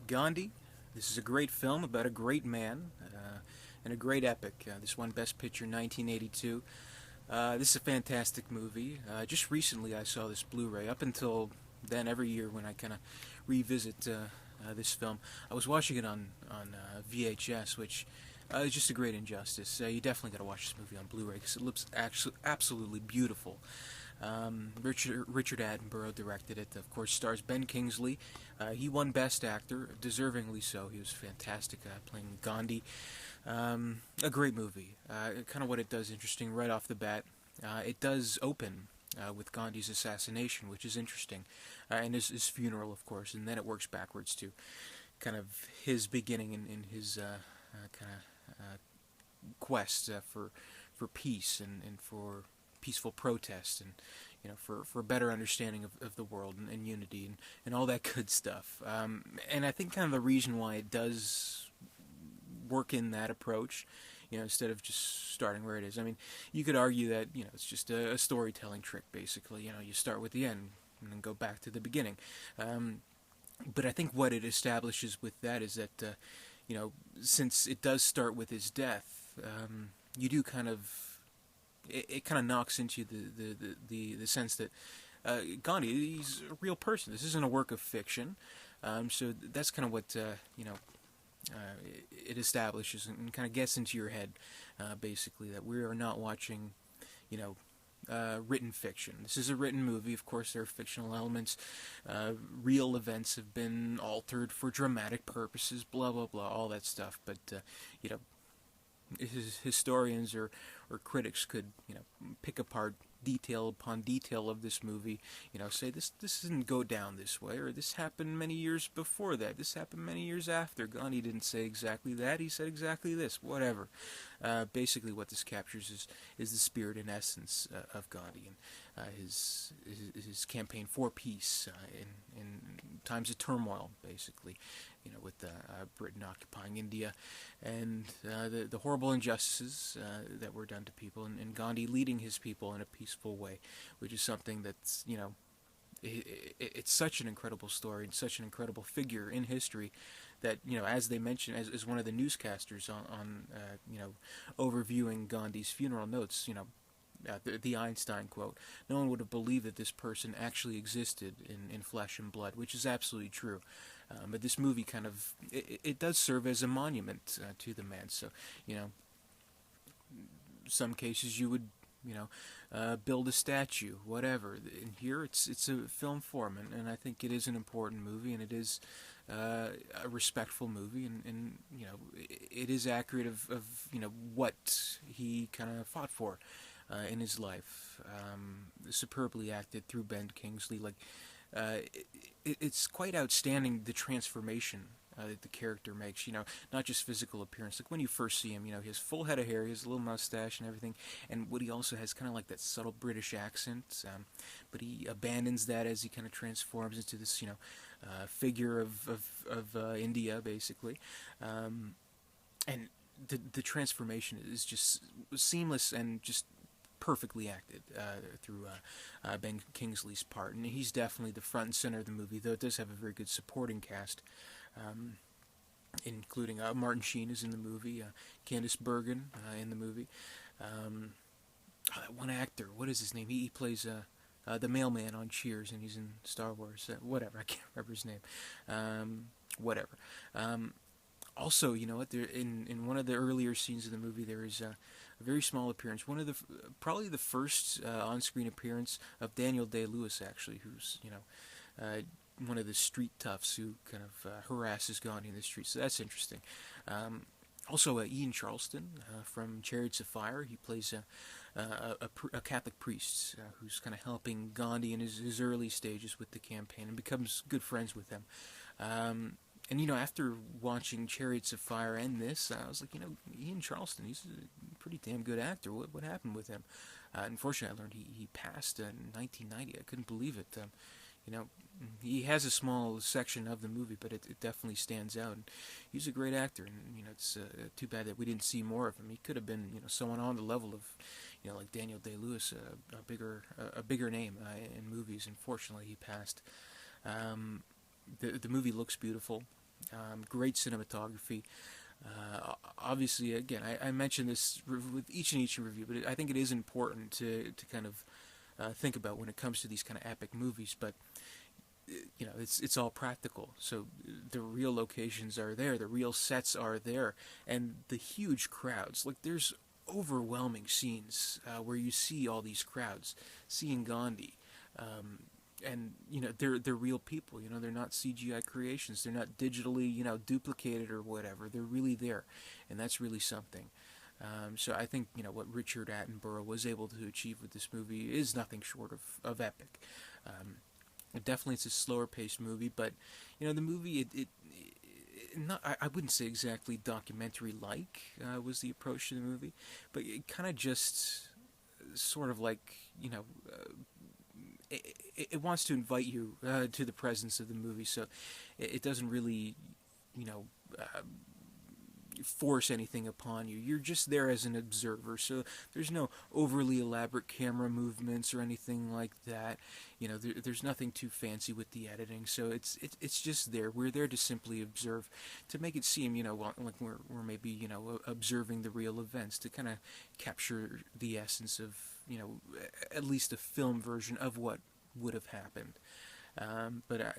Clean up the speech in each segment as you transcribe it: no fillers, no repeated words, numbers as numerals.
Gandhi. This is a great film about a great man and a great epic. This won Best Picture in 1982. This is a fantastic movie. Just recently I saw this Blu-ray. Up until then, every year when I kind of revisit this film, I was watching it on VHS, which is just a great injustice. You definitely got to watch this movie on Blu-ray because it looks actually absolutely beautiful. Richard Attenborough directed it. Of course, stars Ben Kingsley. He won Best Actor, deservingly so. He was fantastic playing Gandhi. A great movie. Kind of what it does interesting right off the bat. It does open with Gandhi's assassination, which is interesting, and his funeral, of course, and then it works backwards to kind of his beginning in his kind of quest for peace and for peaceful protest and for a better understanding of the world and unity and all that good stuff. And I think kind of the reason why it does work in that approach, instead of just starting where it is. I mean, you could argue that it's just a storytelling trick basically. You start with the end and then go back to the beginning. But I think what it establishes with that is that since it does start with his death, you do kind of it kind of knocks into the sense that Gandhi, he's a real person. This isn't a work of fiction. So that's kind of what it establishes and kind of gets into your head, basically, that we are not watching, written fiction. This is a written movie. Of course, there are fictional elements. Real events have been altered for dramatic purposes. Blah blah blah, all that stuff. But historians or critics could pick apart detail upon detail of this movie, say this didn't go down this way, or this happened many years before that, this happened many years after. Gandhi didn't say exactly that, he said exactly this, whatever. Basically what this captures is the spirit and essence of Gandhi and his campaign for peace in times of turmoil, basically, with Britain occupying India and the horrible injustices that were done to people, and Gandhi leading his people in a peaceful way, which is something that's, it's such an incredible story and such an incredible figure in history that, as they mentioned, as one of the newscasters on overviewing Gandhi's funeral notes, the Einstein quote, no one would have believed that this person actually existed in flesh and blood, which is absolutely true. But this movie kind of, it does serve as a monument to the man. So, some cases you would, build a statue, whatever. In here, it's a film form, and I think it is an important movie, and it is a respectful movie, and it is accurate of what he kind of fought for in his life. Superbly acted through Ben Kingsley. Like, it's quite outstanding, the transformation that the character makes, not just physical appearance. Like when you first see him, he has full head of hair, he has a little mustache and everything, and what he also has kind of like that subtle British accent, but he abandons that as he kind of transforms into this, figure of India, basically. And the transformation is just seamless and just perfectly acted through Ben Kingsley's part, and he's definitely the front and center of the movie. Though it does have a very good supporting cast, including Martin Sheen is in the movie, Candice Bergen in the movie. That one actor, what is his name? He plays the mailman on Cheers, and he's in Star Wars. Whatever, I can't remember his name. Whatever. Also, you know what? There in one of the earlier scenes of the movie, there is a very small appearance. One of the probably the first on-screen appearance of Daniel Day-Lewis, actually, who's one of the street toughs who kind of harasses Gandhi in the streets. So that's interesting. Also, Ian Charleston from Chariots of Fire. He plays a Catholic priest who's kind of helping Gandhi in his early stages with the campaign and becomes good friends with him. And, after watching Chariots of Fire and this, I was like, Ian Charleston, he's a pretty damn good actor. What happened with him? Unfortunately, I learned he passed in 1990. I couldn't believe it. He has a small section of the movie, but it definitely stands out. And he's a great actor, and, it's too bad that we didn't see more of him. He could have been, someone on the level of, like Daniel Day-Lewis, a bigger name in movies. Unfortunately, he passed. The movie looks beautiful. Great cinematography. Obviously, again, I mentioned this with each and each review, but I think it is important to kind of think about when it comes to these kind of epic movies. But it's all practical. So the real locations are there, the real sets are there, and the huge crowds. Like there's overwhelming scenes where you see all these crowds, seeing Gandhi. And they're real people. They're not CGI creations. They're not digitally duplicated or whatever. They're really there, and that's really something. So I think what Richard Attenborough was able to achieve with this movie is nothing short of epic. Definitely, it's a slower paced movie, but the movie it not I wouldn't say exactly documentary like was the approach to the movie, but it kind of just sort of like it wants to invite you to the presence of the movie, so it doesn't really you know uh, force anything upon you. You're just there as an observer, so there's no overly elaborate camera movements or anything like that. There's nothing too fancy with the editing, so it's just there. We're there to simply observe, to make it seem like we're maybe observing the real events, to kind of capture the essence of at least a film version of what would have happened. But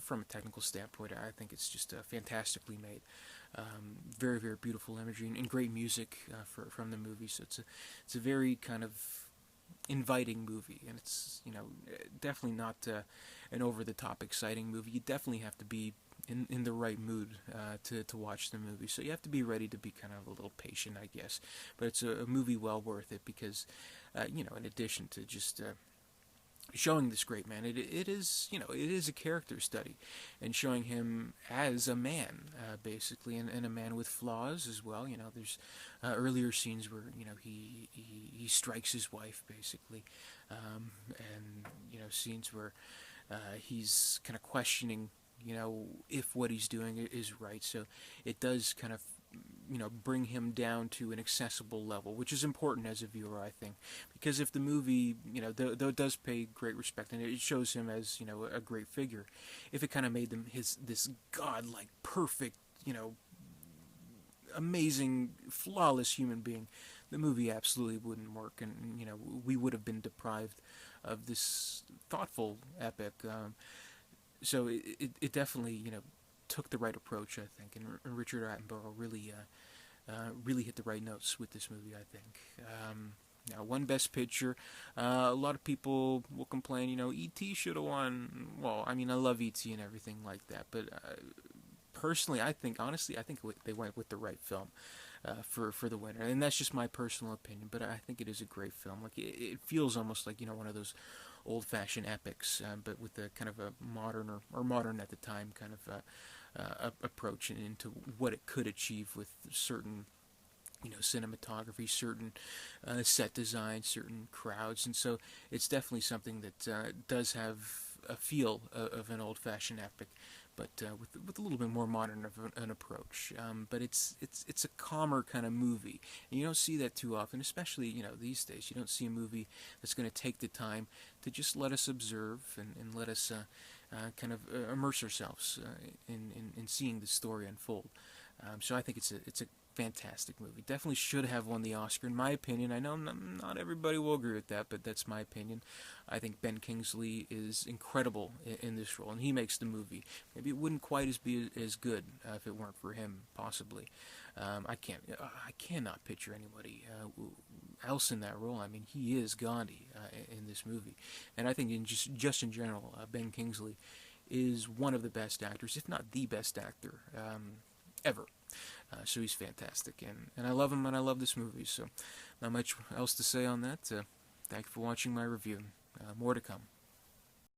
from a technical standpoint, I think it's just fantastically made. Very, very beautiful imagery and great music from the movie. So it's a very kind of inviting movie, and it's definitely not an over the top exciting movie. You definitely have to be in the right mood to watch the movie. So you have to be ready to be kind of a little patient, I guess. But it's a movie well worth it because in addition to just showing this great man, it is a character study, and showing him as a man, basically, and a man with flaws as well. There's earlier scenes where he strikes his wife, basically, and scenes where he's kind of questioning if what he's doing is right. So it does kind of bring him down to an accessible level, which is important as a viewer, I think, because if the movie though it does pay great respect and it shows him as a great figure, if it kind of made them this godlike, perfect, amazing, flawless human being, the movie absolutely wouldn't work, and we would have been deprived of this thoughtful epic. So it definitely took the right approach, I think, and Richard Attenborough really hit the right notes with this movie, I think. Now, won Best Picture. A lot of people will complain, E.T. should have won. Well, I mean, I love E.T. and everything like that, but personally, honestly, I think they went with the right film for the winner, and that's just my personal opinion. But I think it is a great film. Like it feels almost like one of those old-fashioned epics, but with a kind of a modern or modern at the time kind of approach into what it could achieve with certain cinematography, certain set design, certain crowds, and so it's definitely something that does have a feel of an old-fashioned epic, but with a little bit more modern of an approach. But it's a calmer kind of movie, and you don't see that too often, especially these days. You don't see a movie that's going to take the time to just let us observe and let us kind of immerse ourselves in seeing the story unfold. So I think it's a fantastic movie. Definitely should have won the Oscar, in my opinion. I know not everybody will agree with that, but that's my opinion. I think Ben Kingsley is incredible in this role, and he makes the movie. Maybe it wouldn't quite be as good if it weren't for him, possibly. I cannot picture anybody else in that role. I mean, he is Gandhi in this movie, and I think just in general, Ben Kingsley is one of the best actors, if not the best actor ever. So he's fantastic, and I love him, and I love this movie, so not much else to say on that. Thank you for watching my review. More to come.